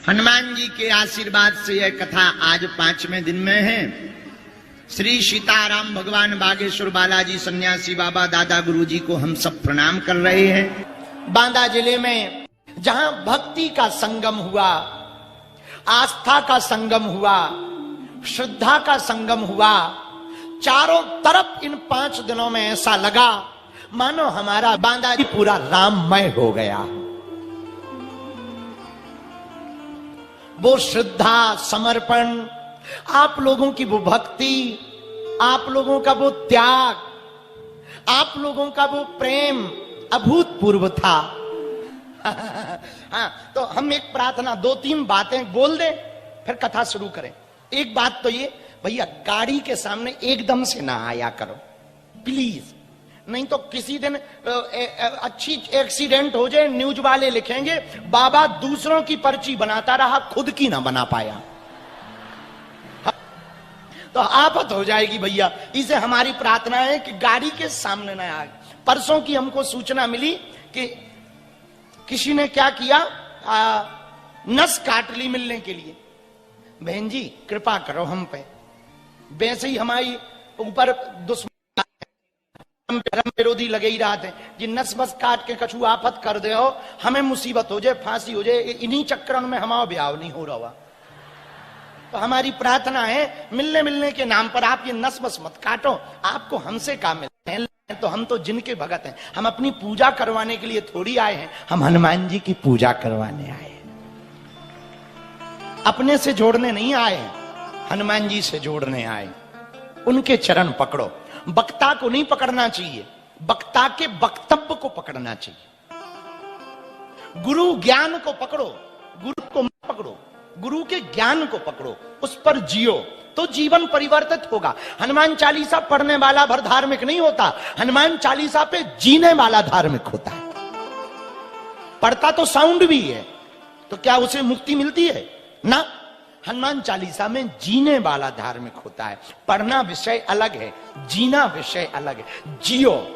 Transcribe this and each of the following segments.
हनुमान जी के आशीर्वाद से यह कथा आज 5वें दिन में है। श्री सीताराम भगवान बागेश्वर बालाजी सन्यासी बाबा दादा गुरुजी को हम सब प्रणाम कर रहे हैं। बांदा जिले में जहां भक्ति का संगम हुआ, आस्था का संगम हुआ, श्रद्धा का संगम हुआ, चारों तरफ इन 5 दिनों में ऐसा लगा मानो हमारा बांदा जी पूरा राममय हो गया। वो श्रद्धा, समर्पण, आप लोगों की वो भक्ति, आप लोगों का वो त्याग, आप लोगों का वो प्रेम अभूतपूर्व था। हाँ, तो हम एक प्रार्थना 2-3 बातें बोल दें फिर कथा शुरू करें। एक बात तो ये, भैया गाड़ी के सामने एकदम से ना आया करो प्लीज, नहीं तो किसी दिन अच्छी एक्सीडेंट हो जाए, न्यूज वाले लिखेंगे बाबा दूसरों की पर्ची बनाता रहा, खुद की ना बना पाया, तो आफत हो जाएगी भैया। इसे हमारी प्रार्थना है कि गाड़ी के सामने ना आए। परसों की हमको सूचना मिली कि किसी ने क्या किया, नस काट ली मिलने के लिए। बहन जी कृपा करो हम पे, वैसे ही हमारी ऊपर दुश्मन धर्म विरोधी लगे ही रहते हैं जी, नस बस काट के कछु आफत कर दे हो, हमें मुसीबत हो जाए, फांसी हो जाए, इन्हीं चक्रण में हमारा ब्याह नहीं हो रहा। तो हमारी प्रार्थना है मिलने के नाम पर आप ये नस बस मत काटो, आपको हमसे काम मिलते हैं तो हम तो जिनके भगत हैं, हम अपनी पूजा करवाने के लिए थोड़ी आए हैं, हम हनुमान जी की पूजा करवाने आए हैं, अपने से जोड़ने नहीं आए हैं, हनुमान जी से जोड़ने आए। उनके चरण पकड़ो, वक्ता को नहीं पकड़ना चाहिए, वक्ता के वक्तव्य को पकड़ना चाहिए। गुरु ज्ञान को पकड़ो, गुरु को मत पकड़ो, गुरु के ज्ञान को पकड़ो, उस पर जियो तो जीवन परिवर्तित होगा। हनुमान चालीसा पढ़ने वाला भर धार्मिक नहीं होता, हनुमान चालीसा पे जीने वाला धार्मिक होता है। पढ़ता तो साउंड भी है, तो क्या उसे मुक्ति मिलती है? ना, हनुमान चालीसा में जीने वाला धार्मिक होता है। पढ़ना विषय अलग है, जीना विषय अलग है, जियो।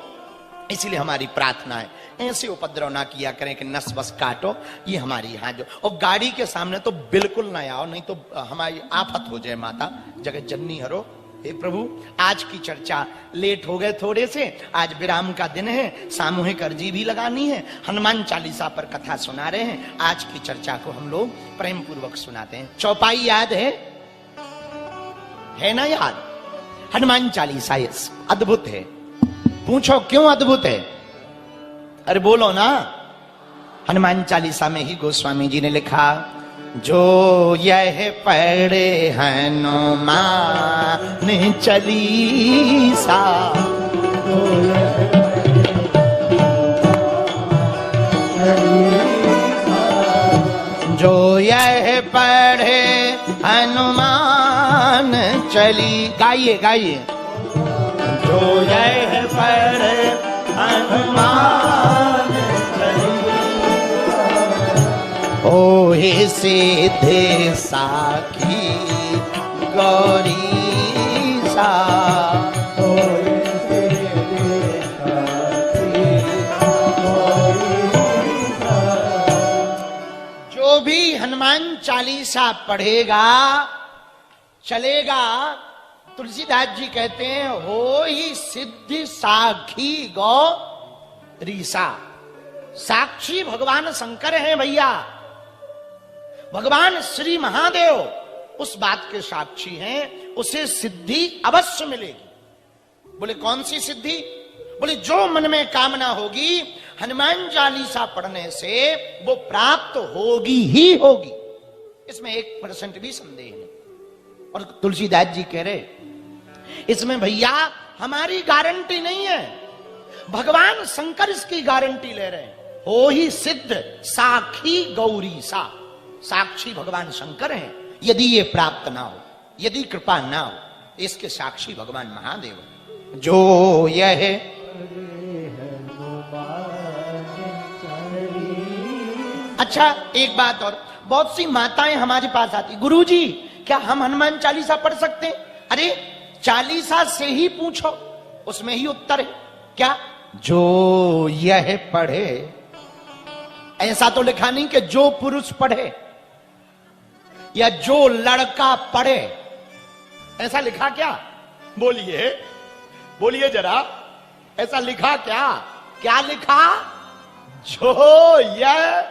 इसलिए हमारी प्रार्थना है ऐसे उपद्रव ना किया करें कि नस बस काटो, ये हमारी यहाँ जो, और गाड़ी के सामने तो बिल्कुल ना आओ, नहीं तो हमारी आफत हो जाए। माता जगत जननी हरो, हे प्रभु आज की चर्चा लेट हो गए थोड़े से, आज विराम का दिन है, सामूहिक अर्जी भी लगानी है, हनुमान चालीसा पर कथा सुना रहे हैं। आज की चर्चा को हम लोग प्रेम पूर्वक सुनाते हैं। चौपाई याद है ना याद? हनुमान चालीसा अद्भुत है। पूछो क्यों अद्भुत है? अरे बोलो ना। हनुमान चालीसा में ही गोस्वामी जी ने लिखा, जो यह पढ़े हनुमान चालीसा, जो यह पढ़े हनुमान चली, गाइए गाइए, जो यह पढ़े हनुमान चली, ओहे सीधे साखी गौरी सा, जो भी हनुमान चालीसा पढ़ेगा चलेगा, तुलसीदास जी कहते हैं हो ही सिद्धि साखी गौरीसा। साक्षी भगवान शंकर हैं भैया, भगवान श्री महादेव उस बात के साक्षी हैं, उसे सिद्धि अवश्य मिलेगी। बोले कौन सी सिद्धि? बोले जो मन में कामना होगी हनुमान चालीसा पढ़ने से वो प्राप्त होगी ही होगी, इसमें 1% भी संदेह नहीं। और तुलसीदास जी कह रहे इसमें भैया हमारी गारंटी नहीं है, भगवान शंकर इसकी गारंटी ले रहे हैं। हो ही सिद्ध साखी गौरी सा, साक्षी भगवान शंकर हैं। यदि ये प्राप्त ना हो, यदि कृपा ना हो, इसके साक्षी भगवान महादेव। जो यह अच्छा एक बात और, बहुत सी माताएं हमारे पास आती, गुरुजी क्या हम हनुमान चालीसा पढ़ सकते हैं? अरे चालीसा से ही पूछो, उसमें ही उत्तर है। क्या? जो यह पढ़े, ऐसा तो लिखा नहीं कि जो पुरुष पढ़े, या जो लड़का पढ़े, ऐसा लिखा क्या? बोलिए बोलिए जरा, ऐसा लिखा क्या? क्या लिखा? जो यह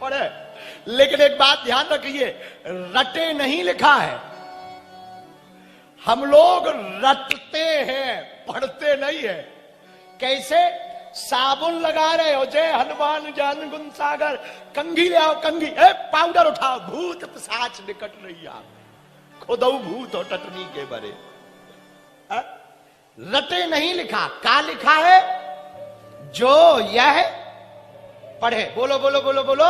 पढ़े। लेकिन एक बात ध्यान रखिए, रटे नहीं लिखा है। हम लोग रटते हैं, पढ़ते नहीं है। कैसे? साबुन लगा रहे हो, जय हनुमान ज्ञान गुण सागर, कंघी ले आओ कंघी, पाउडर उठाओ, भूत पिशाच निकट रही आप, खुदऊ भूत हो टटनी के बरे। रटे नहीं लिखा, क्या लिखा है? जो यह पढ़े। बोलो बोलो बोलो बोलो,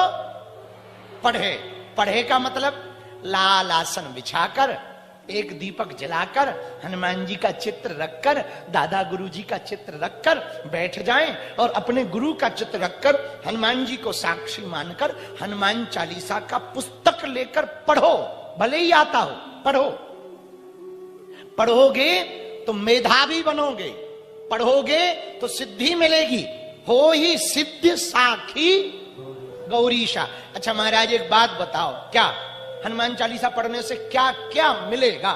पढ़े। पढ़े का मतलब लाल आसन बिछाकर, एक दीपक जलाकर, हनुमान जी का चित्र रखकर, दादा गुरु जी का चित्र रखकर बैठ जाएं और अपने गुरु का चित्र रखकर हनुमान जी को साक्षी मानकर हनुमान चालीसा का पुस्तक लेकर पढ़ो। भले ही आता हो, पढ़ो। पढ़ोगे तो मेधावी बनोगे, पढ़ोगे तो सिद्धि मिलेगी। हो ही सिद्ध साखी गौरीशा। अच्छा महाराज एक बात बताओ, क्या हनुमान चालीसा पढ़ने से क्या क्या मिलेगा?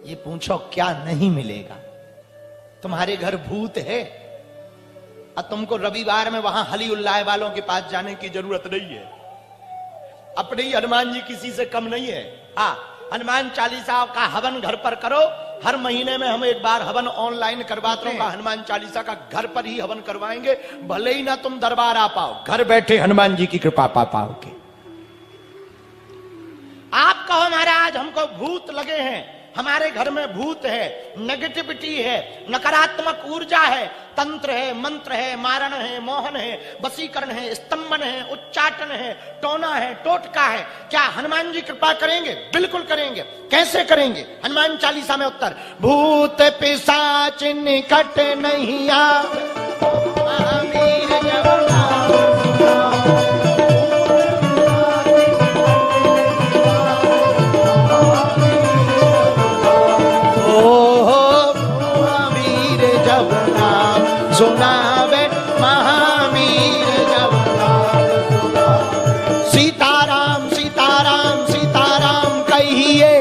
ये पूछो, क्या नहीं मिलेगा? तुम्हारे घर भूत है और तुमको रविवार में वहां हली उल्लाह वालों के पास जाने की जरूरत नहीं है। अपने ही हनुमान जी किसी से कम नहीं है। हाँ, हनुमान चालीसा का हवन घर पर करो। हर महीने में हम एक बार हवन ऑनलाइन करवाते हैं। हनुमान चालीसा का घर पर ही हवन करवाएंगे, भले ही ना तुम दरबार आ पाओ, घर बैठे हनुमान जी की कृपा पा पाओगे। आप कहो महाराज हमको भूत लगे हैं, हमारे घर में भूत है, नेगेटिविटी है, नकारात्मक ऊर्जा है, तंत्र है, मंत्र है, मारण है, मोहन है, वशीकरण है, स्तंभन है, उच्चाटन है, टोना है, टोटका है। क्या हनुमान जी कृपा करेंगे? बिल्कुल करेंगे। कैसे करेंगे? हनुमान चालीसा में उत्तर, भूत पिशाच निकट नहीं आवे, महावीर जब सुनावे, महावीर जब सीताराम सीताराम सीताराम कहिए,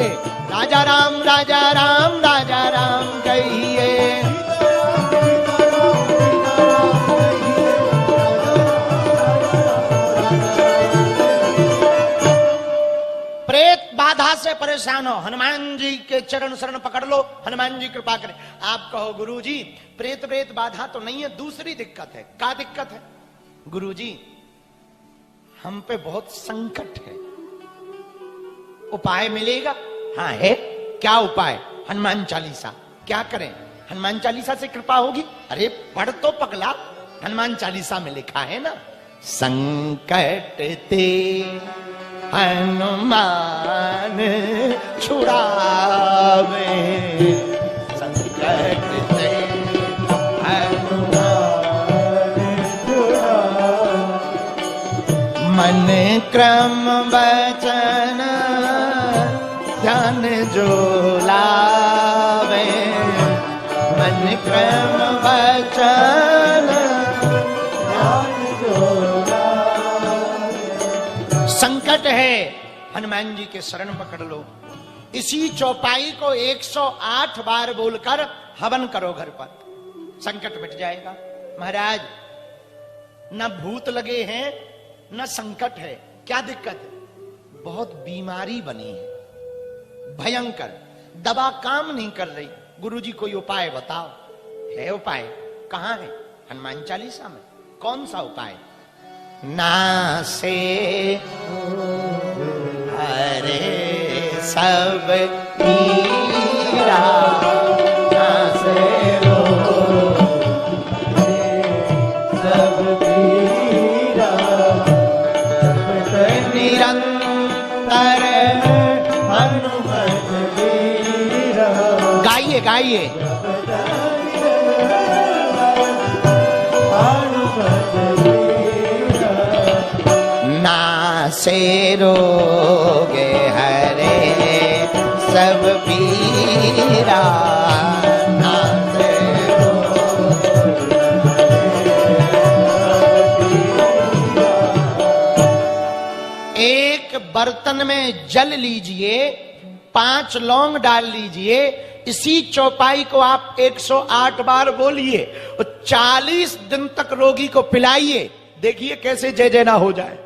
राजा राम राजा राम राजा राम कहिए। प्रेत बाधा से परेशान हो, हनुमान जी के चरण शरण पकड़ लो, हनुमान जी कृपा करें। आप कहो गुरु जी प्रेत बाधा तो नहीं है, दूसरी दिक्कत है। क्या दिक्कत है? गुरु जी हम पे बहुत संकट है, उपाय मिलेगा? हाँ है। क्या उपाय? हनुमान चालीसा। क्या करें? हनुमान चालीसा से कृपा होगी। अरे पढ़ तो पगला, हनुमान चालीसा में लिखा है ना, संकट ते हनुमान छुड़ावे, संकट ते मन क्रम वचन ध्यान जो लावे, मन क्रम वचन ध्यान जो लावे। संकट है, हनुमान जी के शरण पकड़ लो। इसी चौपाई को 108 बार बोलकर हवन करो घर पर, संकट मिट जाएगा। महाराज न भूत लगे हैं न संकट है, क्या दिक्कत है? बहुत बीमारी बनी है, भयंकर, दवा काम नहीं कर रही। गुरुजी कोई उपाय बताओ। है उपाय? कहां है? हनुमान चालीसा में। कौन सा उपाय? नासे हरे सब पीरा, नासे गाइए गाइए। नासे रोगे हरे सब पीरा, नासे एक एक बर्तन में जल लीजिए, 5 लौंग डाल लीजिए, इसी चौपाई को आप 108 बार बोलिए और 40 दिन तक रोगी को पिलाइए, देखिए कैसे जय जय ना हो जाए।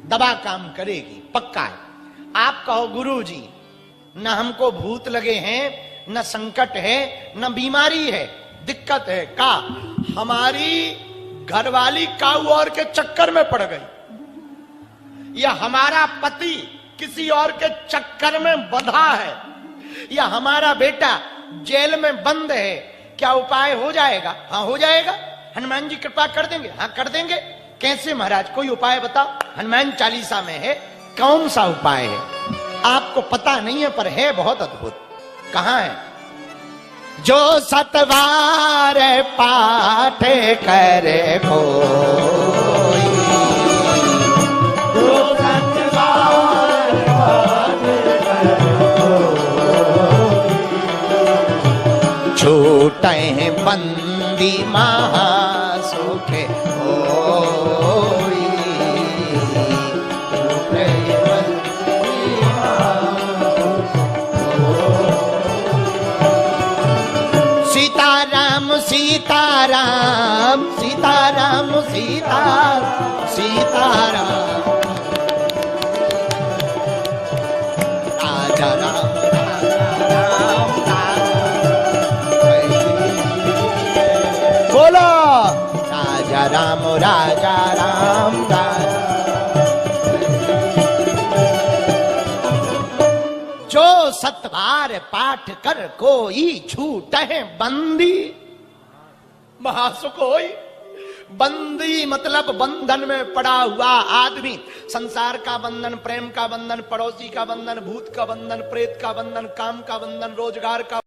दवा काम करेगी, पक्का है। आप कहो गुरु जी न हमको भूत लगे हैं, न संकट है, न बीमारी है, दिक्कत है का हमारी घरवाली काऊ और के चक्कर में पड़ गई, या हमारा पति किसी और के चक्कर में बंधा है, या हमारा बेटा जेल में बंद है, क्या उपाय हो जाएगा? हाँ हो जाएगा, हनुमान जी कृपा कर देंगे। हाँ कर देंगे। कैसे महाराज, कोई उपाय बताओ। हनुमान चालीसा में है, कौन सा उपाय है? आपको पता नहीं है पर है बहुत अद्भुत। कहां है? जो सतवार पाठ करे कोई, जो सतवार पाठ करे कोई, छूटे हैं बंदी महासुखे होई, छूटे बंदी सीताराम सीताराम सीताराम सीताराम सीताराम, राजा राम बोलो, राजा राम राजा राम राजा। जो सतवार पाठ कर कोई छूटे बंदी महासुख होई। बंदी मतलब बंधन में पड़ा हुआ आदमी, संसार का बंधन, प्रेम का बंधन, पड़ोसी का बंधन, भूत का बंधन, प्रेत का बंधन, काम का बंधन, रोजगार का